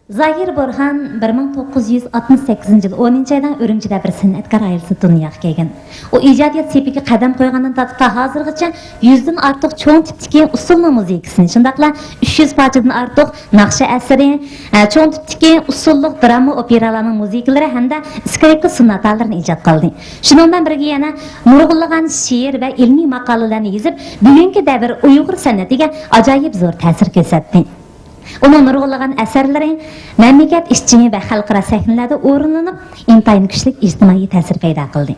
Zahir Burhan 1968 yıl 10. aydan Ürümçide bir san'atkar ailesi dünyaya kelgan. O ijodiyat sepiga qadam qo'ygandan tortib hozirgacha 100 dan ortiq cho'ng tipdagi usulli muzikasini, shundaqla 300 parchadan ortiq naqsha asari, cho'ng tipdagi usulli drama operalarning musikalari hamda skripka sonatalarini ijod qildi. Shuningdan birga yana nurg'unlagan she'r va ilmiy maqolalarni yozib, bugungi davr Uyg'ur san'atiga ajoyib zo'r ta'sir ko'rsatdi. Onun nurg'unlagan asarlari mamlakat ishchi va xalqaro sahnalarda o'rinlanib, intayin kuchli ijtimoiy ta'sir paydo qildi.